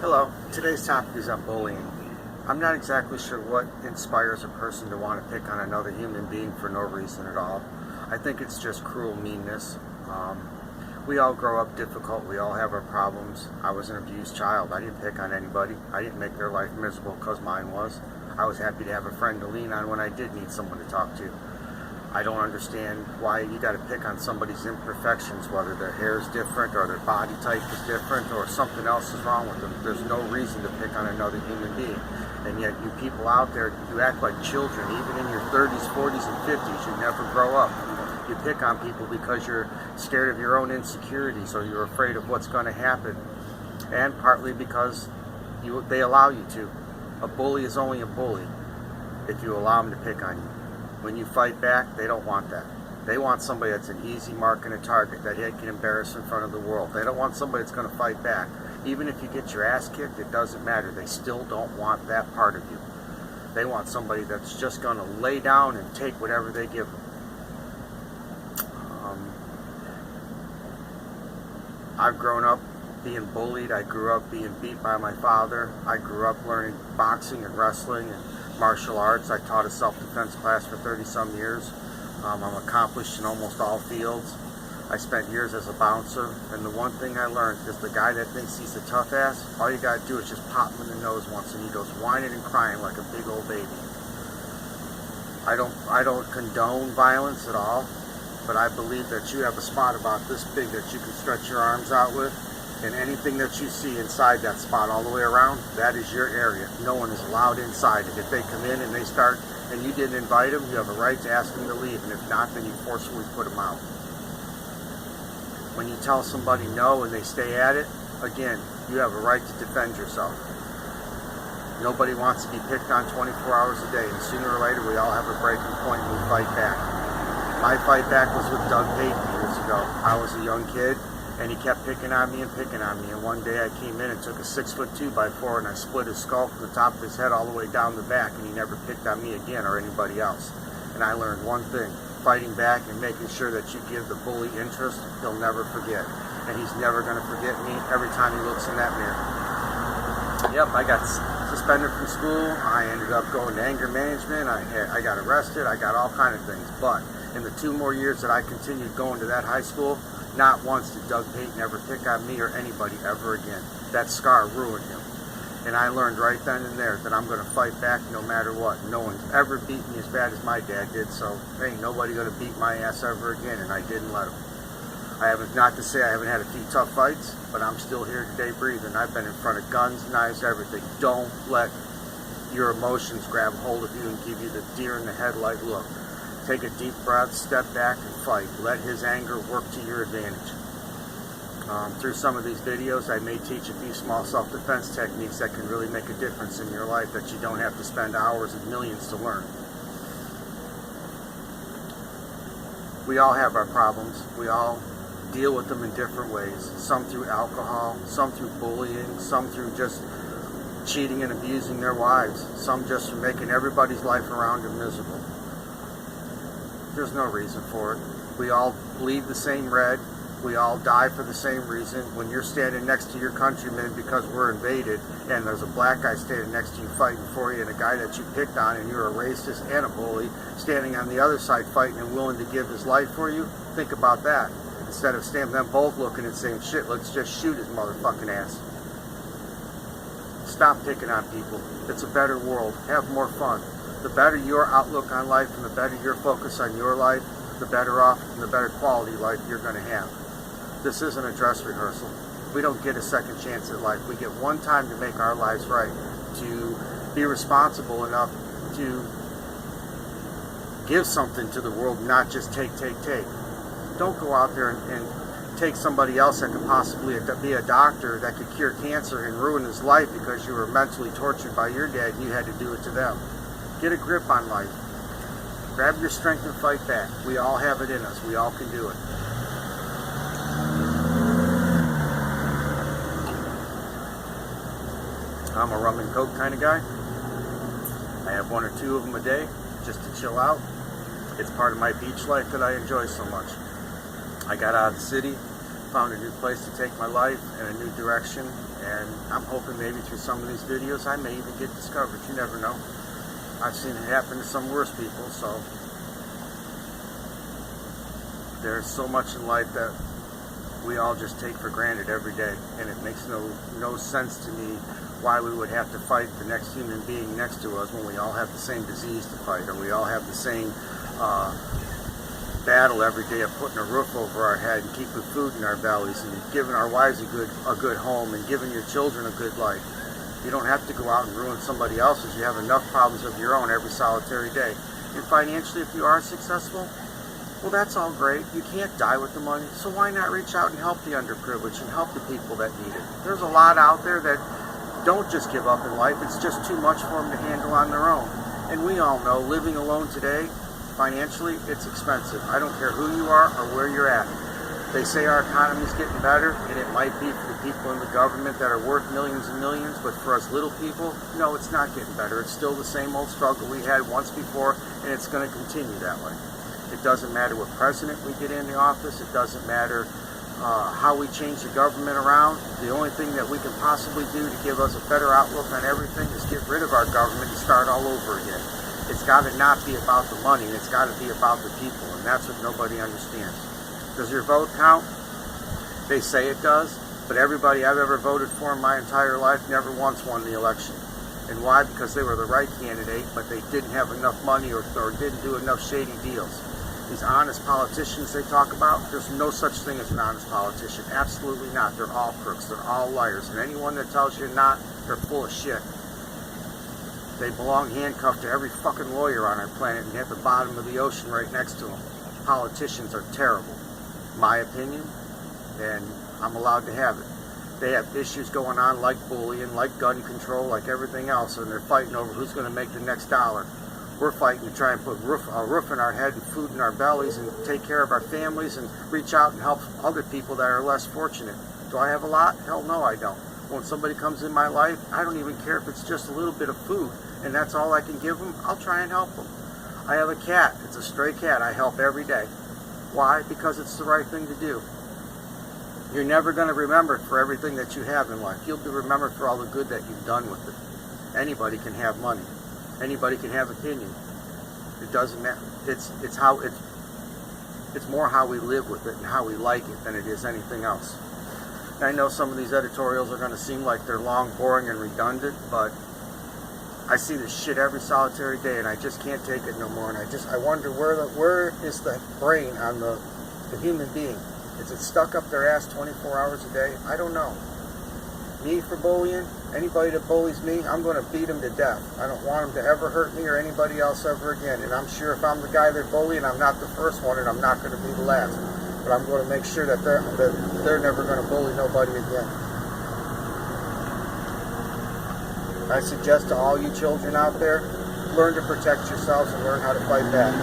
Hello, today's topic is on bullying. I'm not exactly sure what inspires a person to want to pick on another human being for no reason at all. I think it's just cruel meanness. We all grow up difficult, we all have our problems. I was an abused child. I didn't pick on anybody. I didn't make their life miserable because mine was. I was happy to have a friend to lean on when I did need someone to talk to. I don't understand why you got to pick on somebody's imperfections, whether their hair is different or their body type is different or something else is wrong with them. There's no reason to pick on another human being. And yet you people out there, you act like children, even in your 30s, 40s, and 50s. You never grow up. You pick on people because you're scared of your own insecurities or you're afraid of what's going to happen. And partly because they allow you to. A bully is only a bully if you allow them to pick on you. When you fight back, they don't want that. They want somebody that's an easy mark and a target that they can embarrass in front of the world. They don't want somebody that's going to fight back. Even if you get your ass kicked, it doesn't matter. They still don't want that part of you. They want somebody that's just going to lay down and take whatever they give them. I've grown up being bullied. I grew up being beat by my father. I grew up learning boxing and wrestling and martial arts. I taught a self-defense class for 30-some years. I'm accomplished in almost all fields. I spent years as a bouncer, and the one thing I learned is the guy that thinks he's a tough ass, all you gotta do is just pop him in the nose once and he goes whining and crying like a big old baby. I don't condone violence at all, but I believe that you have a spot about this big that you can stretch your arms out with, and anything that you see inside that spot all the way around, that is your area. No one is allowed inside it. If they come in and they start, and you didn't invite them, you have a right to ask them to leave, and if not, then you forcefully put them out. When you tell somebody no and they stay at it, again, you have a right to defend yourself. Nobody wants to be picked on 24 hours a day, and sooner or later we all have a breaking point and we fight back. My fight back was with Doug Payton years ago. I was a young kid, and he kept picking on me, and one day I came in and took a 6'2" 2x4 and I split his skull from the top of his head all the way down the back, and he never picked on me again or anybody else. And I learned one thing: fighting back and making sure that you give the bully interest, he'll never forget. And he's never going to forget me every time he looks in that mirror. Yep, I got suspended from school. I ended up going to anger management. I got arrested. I got all kind of things. But in the 2 more years that I continued going to that high school, not once did Doug Payton ever pick on me or anybody ever again. That scar ruined him. And I learned right then and there that I'm going to fight back no matter what. No one's ever beat me as bad as my dad did, so ain't nobody going to beat my ass ever again, and I didn't let him. Not to say I haven't had a few tough fights, but I'm still here today breathing. I've been in front of guns, knives, everything. Don't let your emotions grab hold of you and give you the deer in the headlight look. Take a deep breath, step back, and fight. Let his anger work to your advantage. Through some of these videos, I may teach a few small self-defense techniques that can really make a difference in your life that you don't have to spend hours and millions to learn. We all have our problems. We all deal with them in different ways. Some through alcohol, some through bullying, some through just cheating and abusing their wives, some just from making everybody's life around them miserable. There's no reason for it. We all bleed the same red. We all die for the same reason. When you're standing next to your countrymen because we're invaded, and there's a black guy standing next to you fighting for you, and a guy that you picked on, and you're a racist and a bully, standing on the other side fighting and willing to give his life for you, think about that. Instead of standing them both looking and saying, shit, let's just shoot his motherfucking ass. Stop picking on people. It's a better world. Have more fun. The better your outlook on life and the better your focus on your life, the better off and the better quality life you're going to have. This isn't a dress rehearsal. We don't get a second chance at life. We get one time to make our lives right, to be responsible enough to give something to the world, not just take. Don't go out there and take somebody else that could possibly be a doctor that could cure cancer and ruin his life because you were mentally tortured by your dad and you had to do it to them. Get a grip on life. Grab your strength and fight back. We all have it in us. We all can do it. I'm a rum and coke kind of guy. I have 1 or 2 of them a day just to chill out. It's part of my beach life that I enjoy so much. I got out of the city, found a new place to take my life and a new direction, and I'm hoping maybe through some of these videos I may even get discovered. You never know. I've seen it happen to some worse people, so there's so much in life that we all just take for granted every day, and it makes no sense to me why we would have to fight the next human being next to us when we all have the same disease to fight, or we all have the same battle every day of putting a roof over our head and keeping food in our bellies and giving our wives a good home and giving your children a good life. You don't have to go out and ruin somebody else's. You have enough problems of your own every solitary day. And financially, if you are successful, well, that's all great. You can't die with the money, so why not reach out and help the underprivileged and help the people that need it? There's a lot out there that don't just give up in life. It's just too much for them to handle on their own. And we all know living alone today, financially, it's expensive. I don't care who you are or where you're at. They say our economy's getting better, and it might be for the people in the government that are worth millions and millions, but for us little people, no, it's not getting better. It's still the same old struggle we had once before, and it's going to continue that way. It doesn't matter what president we get in the office. It doesn't matter how we change the government around. The only thing that we can possibly do to give us a better outlook on everything is get rid of our government and start all over again. It's got to not be about the money, and it's got to be about the people, and that's what nobody understands. Does your vote count? They say it does, but everybody I've ever voted for in my entire life never once won the election. And why? Because they were the right candidate, but they didn't have enough money or didn't do enough shady deals. These honest politicians they talk about, there's no such thing as an honest politician. Absolutely not. They're all crooks. They're all liars. And anyone that tells you not, they're full of shit. They belong handcuffed to every fucking lawyer on our planet and at the bottom of the ocean right next to them. Politicians are terrible, my opinion, and I'm allowed to have it. They have issues going on like bullying, like gun control, like everything else, and they're fighting over who's going to make the next dollar. We're fighting to try and put a roof in our head and food in our bellies and take care of our families and reach out and help other people that are less fortunate. Do I have a lot? Hell no, I don't. When somebody comes in my life, I don't even care if it's just a little bit of food and that's all I can give them. I'll try and help them. I have a cat. It's a stray cat. I help every day. Why? Because it's the right thing to do. You're never going to remember it for everything that you have in life. You'll be remembered for all the good that you've done with it. Anybody can have money. Anybody can have opinion. It doesn't matter. It's more how we live with it and how we like it than it is anything else. And I know some of these editorials are going to seem like they're long, boring, and redundant, but I see this shit every solitary day, and I just can't take it no more. And I wonder where is the brain on the human being? Is it stuck up their ass 24 hours a day? I don't know. Me for bullying, anybody that bullies me, I'm going to beat them to death. I don't want them to ever hurt me or anybody else ever again. And I'm sure if I'm the guy they're bullying, I'm not the first one, and I'm not going to be the last. But I'm going to make sure that they're never going to bully nobody again. I suggest to all you children out there, learn to protect yourselves and learn how to fight back.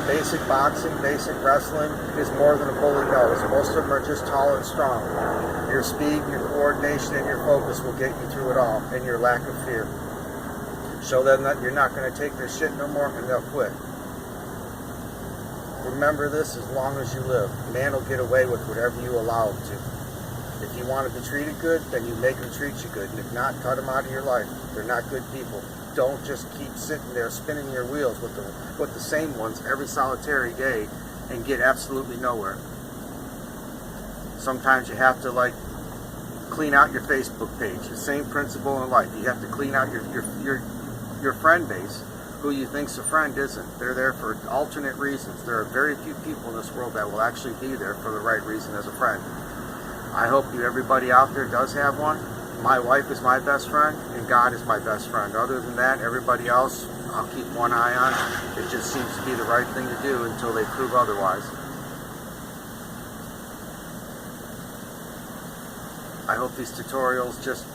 Basic boxing, basic wrestling is more than a bully knows. Most of them are just tall and strong. Your speed, your coordination, and your focus will get you through it all, and your lack of fear. Show them that you're not going to take their shit no more, and they'll quit. Remember this as long as you live. Man will get away with whatever you allow him to. If you want to be treated good, then you make them treat you good. And if not, cut them out of your life. They're not good people. Don't just keep sitting there spinning your wheels with the same ones every solitary day and get absolutely nowhere. Sometimes you have to clean out your Facebook page. The same principle in life. You have to clean out your friend base. Who you think's a friend isn't. They're there for alternate reasons. There are very few people in this world that will actually be there for the right reason as a friend. I hope everybody out there does have one. My wife is my best friend, and God is my best friend. Other than that, everybody else, I'll keep one eye on. It just seems to be the right thing to do until they prove otherwise. I hope these tutorials just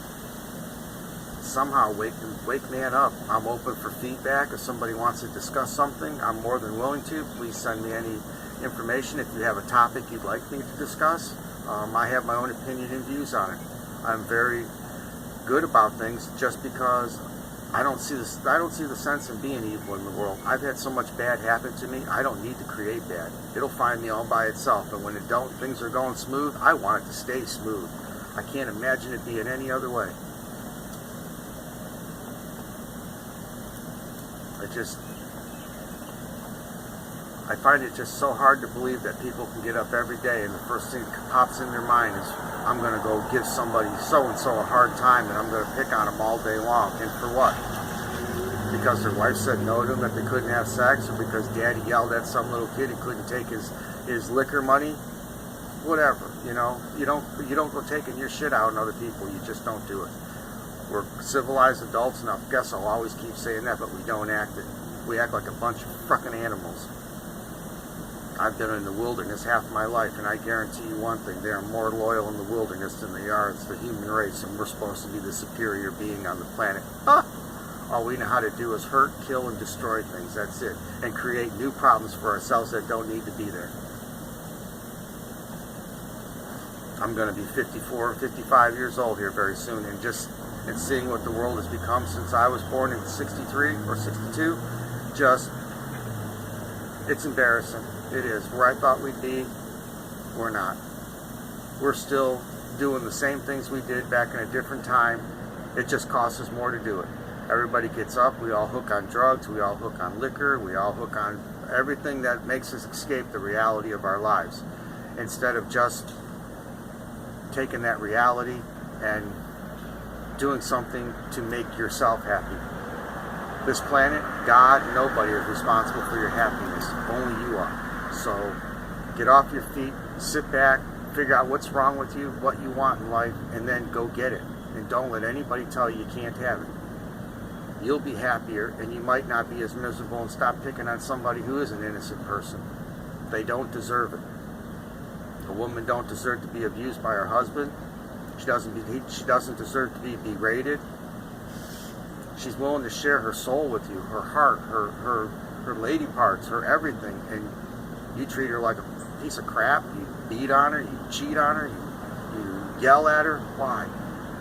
somehow wake man up. I'm open for feedback. If somebody wants to discuss something, I'm more than willing to. Please send me any information if you have a topic you'd like me to discuss. I have my own opinion and views on it. I'm very good about things just because I don't see this. I don't see the sense in being evil in the world. I've had so much bad happen to me. I don't need to create bad. It'll find me all by itself. And when it don't, things are going smooth. I want it to stay smooth. I can't imagine it being any other way. I find it just so hard to believe that people can get up every day and the first thing that pops in their mind is, I'm going to go give somebody so-and-so a hard time and I'm going to pick on them all day long. And for what? Because their wife said no to them, that they couldn't have sex, or because daddy yelled at some little kid he couldn't take his liquor money? Whatever, you know. You don't go taking your shit out on other people. You just don't do it. We're civilized adults, and I guess I'll always keep saying that, but we don't act it. We act like a bunch of fucking animals. I've been in the wilderness half my life, and I guarantee you one thing, they are more loyal in the wilderness than they are as the human race, and we're supposed to be the superior being on the planet. All we know how to do is hurt, kill, and destroy things. That's it. And create new problems for ourselves that don't need to be there. I'm going to be 54, 55 years old here very soon, and seeing what the world has become since I was born in 63 or 62, it's embarrassing. It is. Where I thought we'd be, we're not. We're still doing the same things we did back in a different time. It just costs us more to do it. Everybody gets up, we all hook on drugs, we all hook on liquor, we all hook on everything that makes us escape the reality of our lives, instead of just taking that reality and doing something to make yourself happy. This planet, God, nobody is responsible for your happiness. Only you are. So get off your feet, sit back, figure out what's wrong with you, what you want in life, and then go get it. And don't let anybody tell you you can't have it. You'll be happier, and you might not be as miserable, and stop picking on somebody who is an innocent person. They don't deserve it. A woman don't deserve to be abused by her husband. She doesn't deserve to be berated. She's willing to share her soul with you, her heart, her lady parts, her everything, and you treat her like a piece of crap. You beat on her, you cheat on her, you yell at her. Why?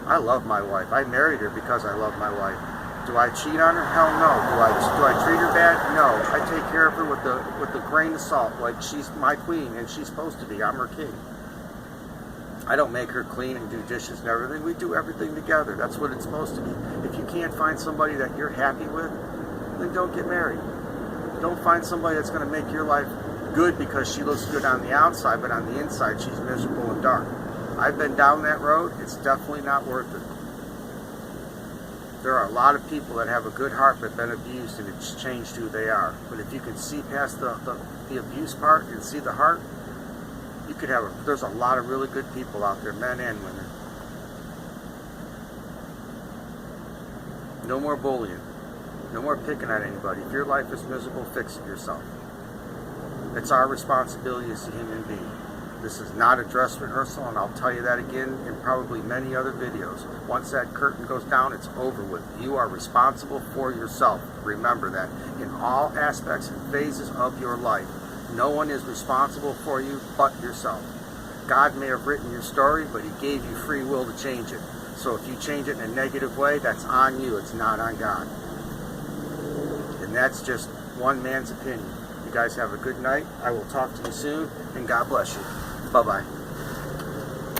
I love my wife. I married her because I love my wife. Do I cheat on her? Hell no. Do I treat her bad? No. I take care of her with a grain of salt, like she's my queen and she's supposed to be. I'm her king. I don't make her clean and do dishes and everything. We do everything together. That's what it's supposed to be. If you can't find somebody that you're happy with, then don't get married. Don't find somebody that's going to make your life good because she looks good on the outside, but on the inside she's miserable and dark. I've been down that road. It's definitely not worth it. There are a lot of people that have a good heart but been abused, and it's changed who they are. But if you can see past the abuse part and see the heart, you could have there's a lot of really good people out there, men and women. No more bullying. No more picking at anybody. If your life is miserable, fix it yourself. It's our responsibility as a human being. This is not a dress rehearsal, and I'll tell you that again in probably many other videos. Once that curtain goes down, it's over with. You are responsible for yourself. Remember that. In all aspects and phases of your life, no one is responsible for you but yourself. God may have written your story, but He gave you free will to change it. So if you change it in a negative way, that's on you. It's not on God. And that's just one man's opinion. You guys have a good night. I will talk to you soon, and God bless you. Bye-bye.